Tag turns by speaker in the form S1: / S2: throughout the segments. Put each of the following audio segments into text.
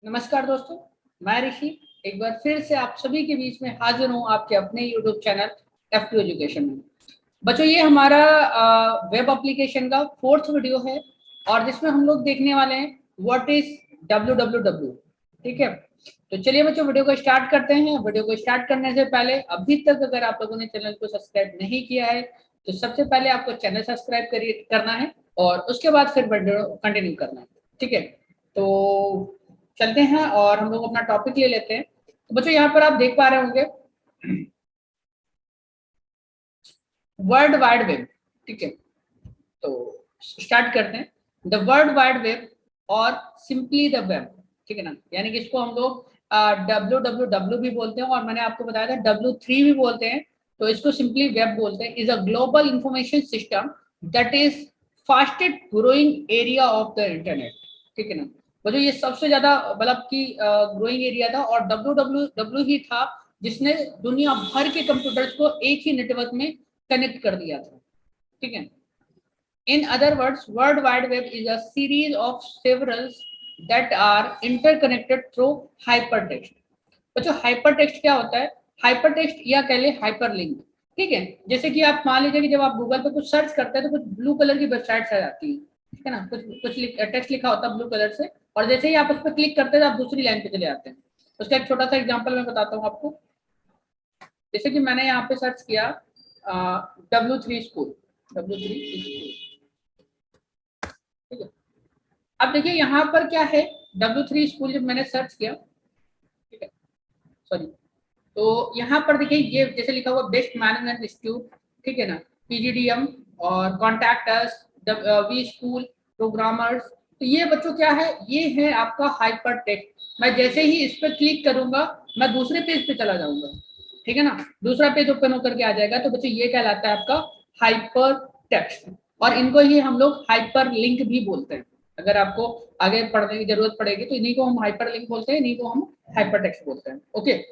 S1: नमस्कार दोस्तों, मैं ऋषि एक बार फिर से आप सभी के बीच में हाजिर हूँ आपके अपने यूट्यूब चैनल F2 एजुकेशन में। बच्चों, ये हमारा वेब एप्लीकेशन का 4th वीडियो है और जिसमें हम लोग देखने वाले हैं व्हाट इज www। ठीक है, तो चलिए बच्चों वीडियो को स्टार्ट करते हैं। वीडियो को स्टार्ट करने से पहले अभी तक अगर आप लोगों ने चैनल को सब्सक्राइब नहीं किया है तो सबसे पहले आपको चैनल सब्सक्राइब करना है और उसके बाद फिर वीडियो कंटिन्यू करना है। ठीक है, तो चलते हैं और हम लोग अपना टॉपिक ले लेते हैं। तो बच्चों यहाँ पर आप देख पा रहे होंगे वर्ल्ड वाइड वेब। ठीक है, तो स्टार्ट करते हैं। द वर्ल्ड वाइड वेब और सिंपली द वेब। ठीक है ना, यानी कि इसको हम लोग www भी बोलते हैं और मैंने आपको बताया था W3 भी बोलते हैं, तो इसको सिंपली वेब बोलते हैं। Is a global information system that is fastest growing area of the internet. ठीक है ना, जो ये सबसे ज्यादा मतलब कि ग्रोइंग एरिया था और www ही था जिसने दुनिया भर के कंप्यूटर्स को एक ही नेटवर्क में कनेक्ट कर दिया था। ठीक है, in other words, World Wide Web is a series of several that are interconnected through hypertext। बच्चों हाइपरटेक्स्ट क्या होता है? हाइपरटेक्स्ट या कह ले हाइपरलिंक। ठीक है, जैसे कि आप मान लीजिए कि जब आप गूगल पे कुछ सर्च करते हैं तो कुछ ब्लू कलर की वेबसाइट्स आ जाती है। ठीक है ना, कुछ टेक्स्ट लिखा होता है ब्लू कलर से और जैसे ही आप उस पर क्लिक करते हैं तो आप दूसरी लाइन पे चले जाते हैं। उसका एक छोटा सा एग्जांपल मैं बताता हूँ आपको। जैसे कि मैंने यहाँ पे सर्च किया W3 स्कूल, W3 स्कूल। ठीक है, अब देखिए यहाँ पर क्या है, W3 स्कूल जब मैंने सर्च किया, ठीक है सॉरी, तो यहाँ पर देखिए ये जैसे लिखा हुआ बेस्ट मैनेजमेंट इंस्टीट्यूट। ठीक है ना, PGDM और contact us, V school programmers. तो ये बच्चों क्या है, ये है आपका हाइपर टेक्स्ट। मैं जैसे ही इस पर क्लिक करूंगा मैं दूसरे पेज पे चला जाऊंगा। ठीक है ना, दूसरा पेज ओपन होकर के आ जाएगा। तो बच्चों ये कहलाता है आपका हाइपर टेक्स्ट और इनको ही हम लोग हाइपर लिंक भी बोलते हैं। अगर आपको आगे पढ़ने की जरूरत पड़ेगी तो इन्हीं को हम हाइपर लिंक बोलते हैं, इन्हीं को हम हाइपर टेक्स्ट बोलते हैं। Okay,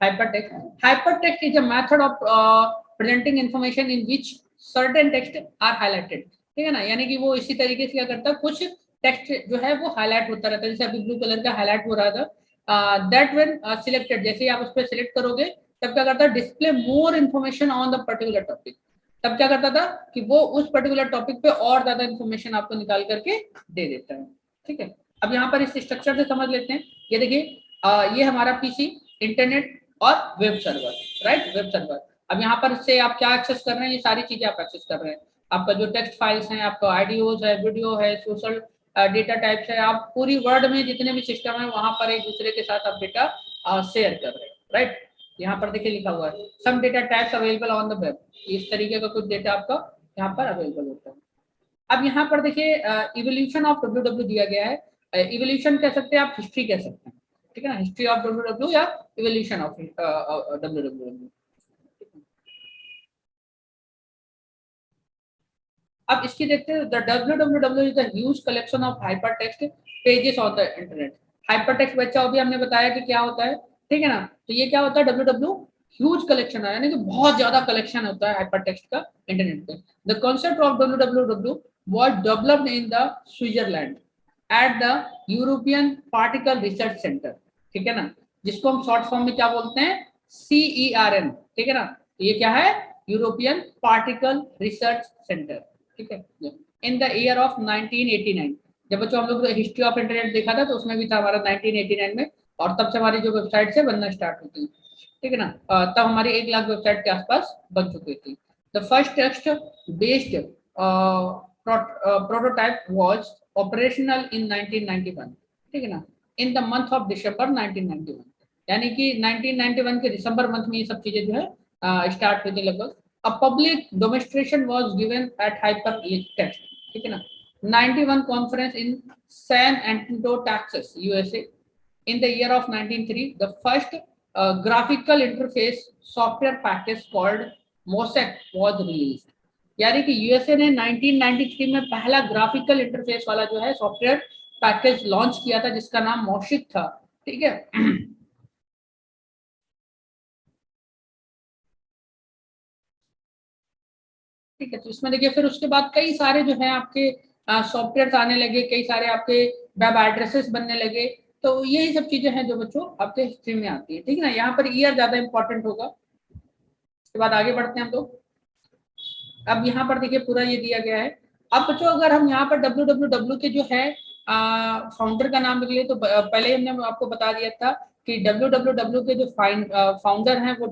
S1: hypertext. Hypertext is a method of presenting information in which certain text are highlighted। ठीक है ना, यानी कि वो इसी तरीके से क्या करता है, कुछ टेक्स्ट जो है वो हाईलाइट होता रहता है। जैसे अभी ब्लू कलर का हाईलाइट हो रहा था। दैट व्हेन सिलेक्टेड, जैसे ही आप उस पर सिलेक्ट करोगे तब क्या करता है, display more information on the particular topic. तब क्या करता था कि वो उस पर्टिकुलर टॉपिक पे और ज्यादा इन्फॉर्मेशन आपको निकाल करके दे देता है। ठीक है, अब यहाँ पर इस स्ट्रक्चर से समझ लेते हैं। ये देखिए ये हमारा पीसी, इंटरनेट और web server, right, web server. अब यहाँ पर से आप क्या एक्सेस कर रहे हैं, ये सारी चीजें आप एक्सेस कर रहे हैं। आपका जो टेक्स्ट फाइल्स हैं, आपका ऑडियोज है, वीडियो है, सोशल डेटा टाइप्स है, आप पूरी वर्ल्ड में जितने भी सिस्टम है वहां पर एक दूसरे के साथ आप डेटा शेयर कर रहे हैं, राइट। यहाँ पर देखिए लिखा हुआ है some data types available on the web. इस तरीके का कुछ डेटा आपका यहाँ पर अवेलेबल होता है। अब यहाँ पर देखिए इवोल्यूशन ऑफ डब्ल्यू दिया गया है। इवोल्यूशन कह सकते हैं आप, हिस्ट्री कह सकते हैं। ठीक है ना, हिस्ट्री ऑफ डब्ल्यू या इवोल्यूशन ऑफ डब्ल्यू। अब इसकी देखते हैं, the www is the huge collection of hypertext pages on the internet. Hypertext बच्चा अभी हमने बताया कि क्या होता है। ठीक है ना, तो ये क्या होता है, www ह्यूज कलेक्शन है, यानी कि बहुत ज्यादा कलेक्शन होता है हाइपरटेक्स्ट का इंटरनेट पे। The concept of www was developed in the Switzerland at the European particle research centre. ठीक है ना, जिसको हम शॉर्ट फॉर्म में क्या बोलते हैं, CERN। ठीक है ना, तो ये क्या है, यूरोपियन पार्टिकल रिसर्च सेंटर। ठीक है, इन द ईयर ऑफ 1989। जब बच्चों हम लोग हिस्ट्री ऑफ इंटरनेट देखा था तो उसमें भी था हमारा 1989 में, और तब से हमारी जो वेबसाइट है बनना स्टार्ट होती है। ठीक है ना, तब हमारी 1 लाख वेबसाइट के आसपास बन चुकी थी। The first text based prototype was operational in 1991। ठीक है ना, in the month of December 1991, यानी कि 1991 के दिसंबर मंथ में ये सब चीजें जो है स्टार्ट हुई थी लगभग। A public demonstration was given at hyperlink text। ठीक है ना, 91 conference in San Antonio, Texas, USA in the year of 1903। The first graphical interface software package called Mosaic was released। यानी कि यूएसए ने 1993 में पहला ग्राफिकल इंटरफेस वाला जो है सॉफ्टवेयर पैकेज लॉन्च किया था जिसका नाम मोशिक था। ठीक है, ठीक है, तो इसमें देखिए फिर उसके बाद कई सारे जो है आपके सॉफ्टवेयर आने लगे, कई सारे आपके वेब एड्रेसेस बनने लगे, तो यही सब चीजें हैं जो बच्चों आपके हिस्ट्री में आती है, ठीक है ना। यहाँ पर ईयर ज्यादा इंपॉर्टेंट होगा। उसके बाद आगे बढ़ते हैं हम लोग। अब यहाँ पर देखिए पूरा ये दिया गया है। अब बच्चों अगर हम यहाँ पर www के जो है फाउंडर का नाम लिख ले, तो पहले ही हमने आपको बता दिया था कि www के जो फाउंडर हैं वो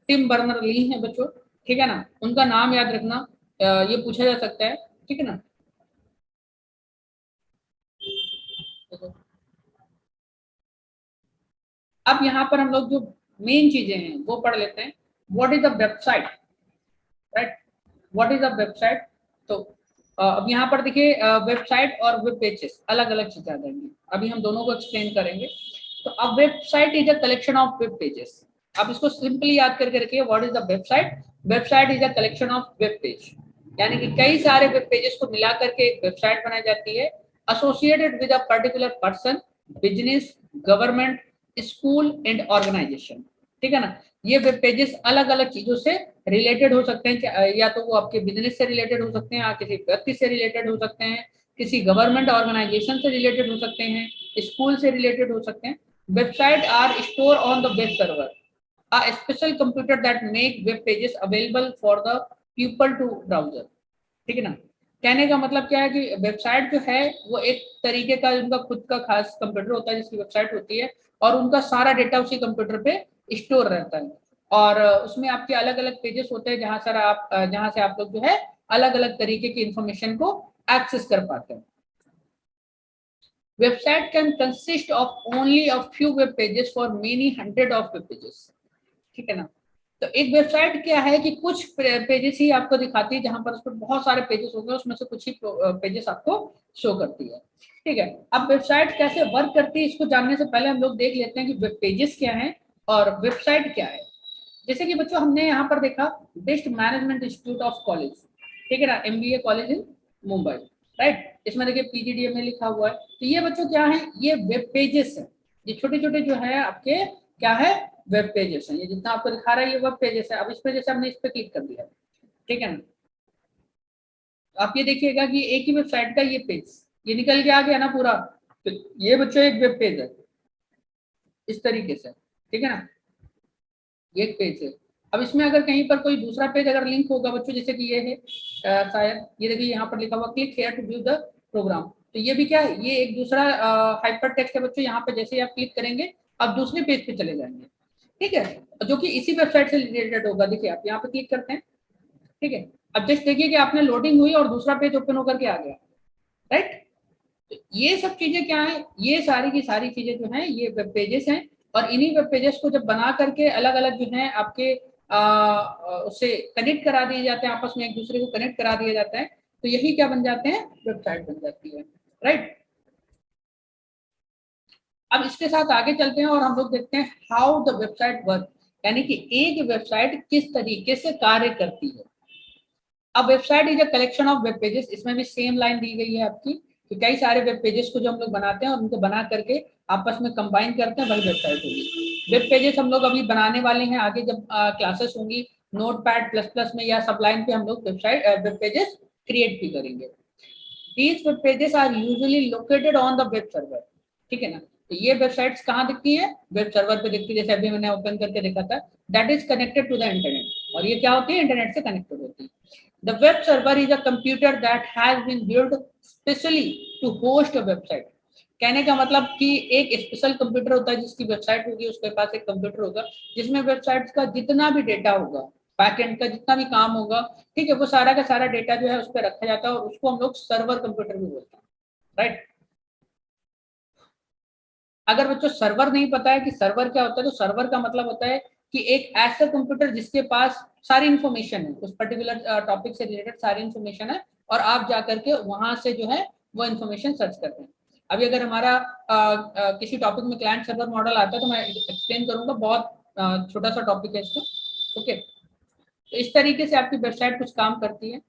S1: टिम बर्नर ली हैं बच्चों, ठीक है ना। उनका नाम याद रखना, ये पूछा जा सकता है, ठीक है ना। अब यहाँ पर हम लोग जो मेन चीजें हैं वो पढ़ लेते हैं। What is the website, right, what is a website. तो अब यहाँ पर देखिए वेबसाइट और वेब पेजेस अलग अलग चीजें आ जाएंगी, अभी हम दोनों को एक्सप्लेन करेंगे। तो अब website is a collection of web pages. अब इसको सिंपली याद करके रखिए, what is the website. Website is a collection of web page, यानी कि कई सारे वेब पेजेस को मिला करके एक वेबसाइट बनाई जाती है, associated with a particular person, business, government, school and organisation, ठीक है ना। ये वेब पेजेस अलग अलग चीजों से रिलेटेड हो सकते हैं, या तो वो आपके बिजनेस से रिलेटेड हो सकते हैं, या किसी व्यक्ति से रिलेटेड हो सकते हैं, किसी गवर्नमेंट ऑर्गेनाइजेशन से रिलेटेड हो सकते हैं, स्कूल से रिलेटेड हो सकते हैं। Website R store on the web server, a special computer that make web pages available for the people to browser, ठीक है ना। कहने का मतलब क्या है कि वेबसाइट जो है वो एक तरीके का उनका खुद का खास कंप्यूटर होता है जिसकी वेबसाइट होती है, और उनका सारा डेटा उसी कंप्यूटर पे स्टोर रहता है, और उसमें आपके अलग अलग पेजेस होते हैं जहां से आप लोग जो है अलग अलग तरीके की इंफॉर्मेशन को एक्सेस कर पाते हैं। Website can consist of only a few web pages for many hundred of web pages, ठीक है ना। तो एक वेबसाइट क्या है कि कुछ पेजेस ही आपको दिखाती है, जहां पर उस पर बहुत सारे पेजेस होंगे, उसमें से कुछ ही पेजेस आपको शो करती है, ठीक है। अब वेबसाइट कैसे वर्क करती है इसको जानने से पहले हम लोग देख लेते हैं कि वेब पेजेस क्या है और वेबसाइट क्या है। जैसे कि बच्चों हमने यहाँ पर देखा best management institute of college, ठीक है ना, MBA college in Mumbai, right. इसमें देखिए PGDM में लिखा हुआ है। तो ये बच्चों क्या है, ये वेब पेजेस है, ये छोटे छोटे जो है आपके क्या है, वेब पेजेस है। ये जितना आपको दिखा रहा है ये वेब पेजेस है। अब इस पे जैसे हमने इस पे क्लिक कर दिया, ठीक है ना, तो आप ये देखिएगा कि एक ही वेबसाइट का ये पेज ये निकल के आ गया ना पूरा। तो ये बच्चों एक वेब पेज है इस तरीके से, ठीक है ना, ये एक पेज है। अब इसमें अगर कहीं पर कोई दूसरा पेज अगर लिंक होगा बच्चों, जैसे कि ये है शायद ये देखिए यहाँ पर लिखा हुआ click here to view the program, तो ये भी क्या है, ये एक दूसरा हाइपर टेक्स्ट है बच्चों। यहाँ पे जैसे ही आप क्लिक करेंगे आप दूसरे पेज पे चले जाएंगे, ठीक है, जो कि इसी वेबसाइट से रिलेटेड होगा। देखिए आप यहाँ पे क्लिक करते हैं, ठीक है। अब जस्ट देखिए कि आपने लोडिंग हुई और दूसरा पेज ओपन होकर के आ गया, राइट। तो ये सब चीजें क्या है, ये सारी की सारी चीजें जो है ये वेब पेजेस हैं, और इन्हीं वेब पेजेस को जब बना करके अलग अलग जो है आपके उससे कनेक्ट करा दिए जाते हैं, आपस में एक दूसरे को कनेक्ट करा दिया जाता है, तो यही क्या बन जाते हैं, वेबसाइट बन जाती है, राइट। अब इसके साथ आगे चलते हैं और हम लोग देखते हैं हाउ द वेबसाइट वर्क, यानी कि एक वेबसाइट किस तरीके से कार्य करती है। अब website is a collection of web pages, इसमें भी सेम लाइन दी गई है आपकी कि कई सारे वेब पेजेस को जो हम लोग बनाते हैं और उनको बना करके आपस में कंबाइन करते हैं, वही वेबसाइट होगी। वेब पेजेस हम लोग अभी बनाने वाले हैं, आगे जब क्लासेस होंगी नोटपैड प्लस प्लस में या सबलाइन पे हम लोग वेब पेजेस क्रिएट भी करेंगे। These web pages are usually located on the web server, ठीक है ना। तो ये वेबसाइट्स कहाँ दिखती है, वेब सर्वर पे दिखती है, जैसे अभी मैंने ओपन करके देखा था, that is connected to the internet, और ये क्या होती है, इंटरनेट से कनेक्टेड होती है। The web server is a computer that has been built specially to host a website. कहने का मतलब कि एक स्पेशल कंप्यूटर होता है जिसकी वेबसाइट होगी, उसके पास एक कंप्यूटर होगा जिसमें वेबसाइट्स का जितना भी डेटा होगा, बैकएंड का जितना भी काम होगा, ठीक है, वो सारा का सारा डेटा जो है उस पर रखा जाता है, और उसको हम लोग सर्वर कंप्यूटर भी बोलते हैं, राइट। अगर बच्चों सर्वर नहीं पता है कि सर्वर क्या होता है, तो सर्वर का मतलब होता है कि एक ऐसा कंप्यूटर जिसके पास सारी इंफॉर्मेशन है, उस पर्टिकुलर टॉपिक से रिलेटेड सारी इंफॉर्मेशन है, और आप जाकर के वहां से जो है वो इंफॉर्मेशन सर्च करते हैं। अभी अगर हमारा किसी टॉपिक में क्लाइंट सर्वर मॉडल आता है तो मैं एक्सप्लेन करूंगा, बहुत छोटा सा टॉपिक है इसका, ओके। तो इस तरीके से आपकी वेबसाइट कुछ काम करती है।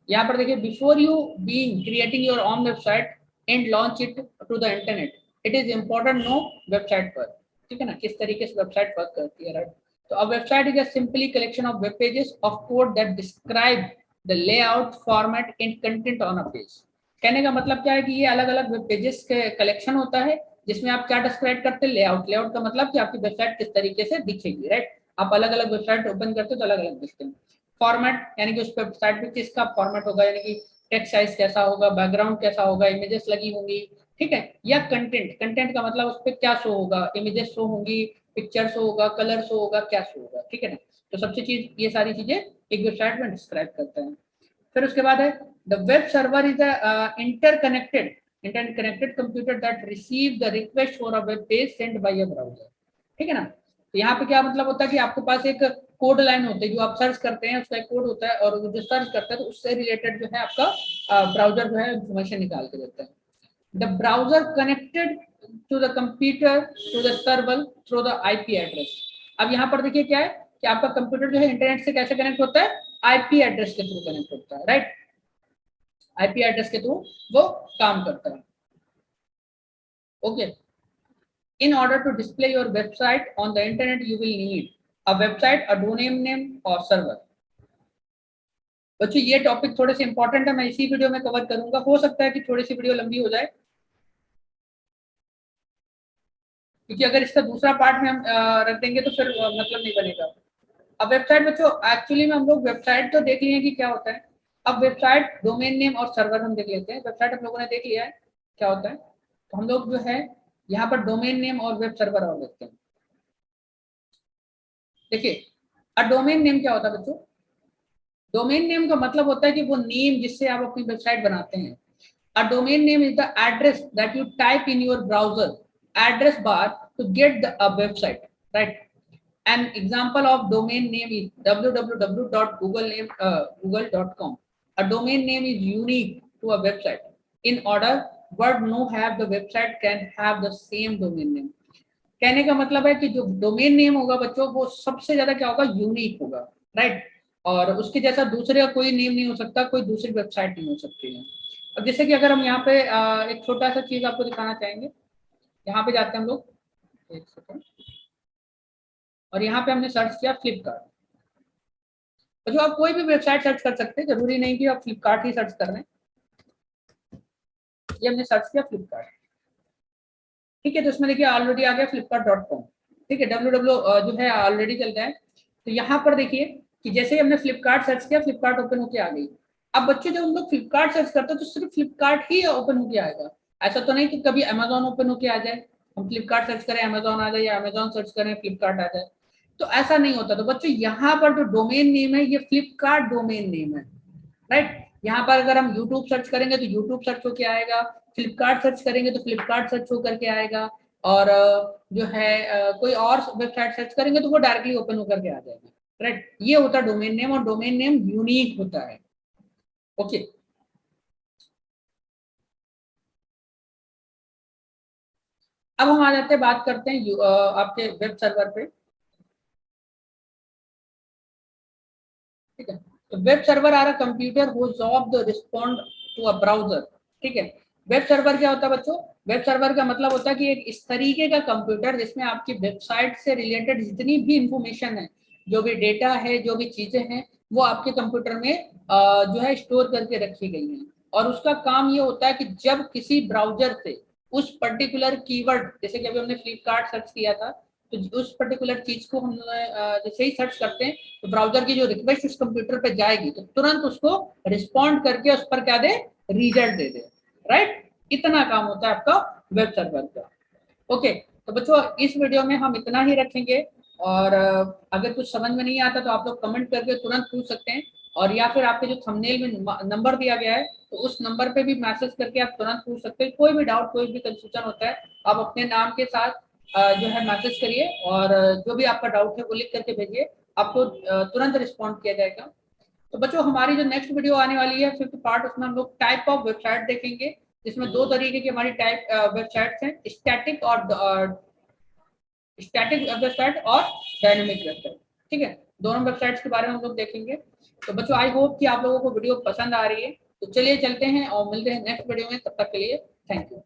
S1: यहाँ पर देखिए, before you being creating your own website and launch it to the internet, it is important know website work, ठीक है ना, किस तरीके से वेबसाइट वर्क करती है, राइट। तो a website is a simply collection of web pages of code that describe the layout, format and content on a page. कहने का मतलब क्या है कि ये अलग अलग वेब पेजेस के कलेक्शन होता है जिसमें आप क्या डिस्क्राइब करते हैं, लेआउट। लेआउट का मतलब कि आपकी वेबसाइट किस तरीके से दिखेगी, राइट। आप अलग अलग वेबसाइट ओपन करते हो तो अलग अलग दिखते हैं। फॉर्मेट यानी कि उस वेबसाइट पे किसका फॉर्मेट होगा, यानी कि टेक्स्ट साइज कैसा होगा, बैकग्राउंड कैसा होगा, इमेजेस लगी होंगी, ठीक है। या कंटेंट, कंटेंट का मतलब उस पर क्या शो होगा, इमेजेस शो होंगी, पिक्चर शो होगा, कलर शो होगा, क्या शो होगा, ठीक है ना। तो सबसे चीज ये सारी चीजें एक वेबसाइट में डिस्क्राइब करते हैं। फिर उसके बाद है the web server is a interconnected computer that receive the request for a web page send by a browser, ठीक है ना। तो यहाँ पे क्या मतलब होता है कि आपके पास एक कोड लाइन होती है जो आप सर्च करते हैं, उसका एक कोड होता है, और जो सर्च करता है तो उससे रिलेटेड जो है आपका ब्राउजर जो है इंफॉर्मेशन निकाल के देता है। The browser connected to the computer to the server through the IP address. अब यहाँ पर देखिए क्या है कि आपका कंप्यूटर जो है इंटरनेट से कैसे कनेक्ट होता है, आईपी एड्रेस के थ्रू कनेक्ट होता है, राइट। आईपी एड्रेस के थ्रू वो काम करता है, okay. In order to display your website on the internet, you will need a website, a domain name और server। बच्चों ये टॉपिक थोड़े से इंपॉर्टेंट है, मैं इसी वीडियो में कवर करूंगा। हो सकता है कि थोड़ी सी वीडियो लंबी हो जाए, क्योंकि अगर इसका दूसरा पार्ट में हम रख देंगे तो फिर मतलब नहीं बनेगा। अब वेबसाइट बच्चों एक्चुअली में हम लोग वेबसाइट तो देख लिए कि क्या होता है। अब वेबसाइट, डोमेन नेम और सर्वर हम देख लेते हैं। वेबसाइट हम लोगों ने देख लिया है क्या होता है, तो हम लोग जो है यहाँ पर डोमेन नेम और वेब सर्वर और देखते हैं। देखिए अ डोमेन नेम क्या होता है बच्चों, डोमेन नेम का मतलब होता है कि वो नेम जिससे आप अपनी वेबसाइट बनाते हैं। A domain name is the address that you type in your browser address bar to get the website, right. An example of domain name is www.google.com. A domain name is unique to a website. In order, word no have the website can have the same domain name. कहने का मतलब है कि जो domain name होगा बच्चों वो सबसे ज्यादा क्या होगा, यूनिक होगा, राइट। और उसके जैसा दूसरे का कोई नेम नहीं हो सकता, कोई दूसरी वेबसाइट नहीं हो सकती है। अब जैसे कि अगर हम यहाँ पे एक छोटा सा चीज आपको दिखाना चाहेंगे, यहाँ पे जाते हैं हम लोग, एक सेकंड, और यहाँ पे हमने सर्च किया फ्लिपकार्ट। तो जो आप कोई भी वेबसाइट सर्च कर सकते हैं, जरूरी नहीं कि आप फ्लिपकार्ट ही सर्च कर रहे हैं। ये हमने सर्च किया फ्लिपकार्ट, ठीक है। तो इसमें देखिए ऑलरेडी आ गया flipkart.com, ठीक है। डब्ल्यू जो है ऑलरेडी चल रहा है। तो यहाँ पर देखिए कि जैसे ही हमने फ्लिपकार्ट सर्च किया, फ्लिपकार्ट ओपन होके आ गई। अब बच्चे जब हम लोग फ्लिपकार्ट सर्च करते हैं तो सिर्फ फ्लिपकार्ट ही ओपन होके आएगा। ऐसा तो नहीं कि कभी अमेजोन ओपन होके आ जाए, हम फ्लिपकार्ट सर्च करें अमेजोन आ जाए, या अमेजोन सर्च करें फ्लिपकार्ट आ जाए, तो ऐसा नहीं होता। तो बच्चों यहाँ पर जो डोमेन नेम है ये फ्लिपकार्ट डोमेन नेम है, राइट। यहाँ पर अगर हम यूट्यूब सर्च करेंगे तो यूट्यूब सर्च होके आएगा, फ्लिपकार्ट सर्च करेंगे तो फ्लिपकार्ट सर्च होकर के आएगा, और जो है कोई और वेबसाइट सर्च करेंगे तो वो डायरेक्टली ओपन होकर के आ जाएगा, राइट। ये होता है डोमेन नेम, और डोमेन नेम यूनिक होता है, ओके। अब हम आ जाते हैं, बात करते हैं आपके वेब सर्वर पे, ठीक है। तो web server are a computer whose job the respond to a browser, ठीक है। वेब सर्वर क्या होता है बच्चों, वेब सर्वर का मतलब होता है कि एक इस तरीके का कंप्यूटर जिसमें आपकी वेबसाइट से रिलेटेड जितनी भी इंफॉर्मेशन है, जो भी डेटा है, जो भी चीजें हैं, वो आपके कंप्यूटर में जो है स्टोर करके रखी गई हैं। और उसका काम ये होता है कि जब किसी ब्राउजर से उस पर्टिकुलर कीवर्ड, जैसे कि अभी हमने फ्लिपकार्ट सर्च किया था, तो उस पर्टिकुलर चीज को हम जैसे ही सर्च करते हैं तो ब्राउजर की जो रिक्वेस्ट उस कंप्यूटर पे जाएगी तो तुरंत उसको रिस्पॉन्ड करके उस पर क्या दे, रिजल्ट दे दे, राइट। इतना काम होता है आपका वेब सर्वर का, ओके। तो बच्चों इस वीडियो में हम इतना ही रखेंगे, और अगर कुछ समझ में नहीं आता तो आप लोग कमेंट करके तुरंत पूछ सकते हैं, और या फिर आपके जो थंबनेल में नंबर दिया गया है तो उस नंबर पे भी मैसेज करके आप तुरंत पूछ सकते हैं। कोई भी डाउट, कोई भी कंफ्यूजन होता है, आप अपने नाम के साथ जो है मैसेज करिए, और जो भी आपका डाउट है वो लिख करके भेजिए, आपको तुरंत रिस्पॉन्ड किया जाएगा। तो बच्चों हमारी जो नेक्स्ट वीडियो आने वाली है 5th पार्ट, उसमें हम लोग टाइप ऑफ वेबसाइट देखेंगे, जिसमें दो तरीके की हमारी टाइप वेबसाइट्स हैं, स्टैटिक वेबसाइट और डायनेमिक वेबसाइट, ठीक है। दोनों वेबसाइट्स के बारे में हम लोग देखेंगे। तो बच्चों आई होप कि आप लोगों को वीडियो पसंद आ रही है। तो चलिए चलते हैं और मिलते हैं नेक्स्ट वीडियो में, तब तक के लिए थैंक यू।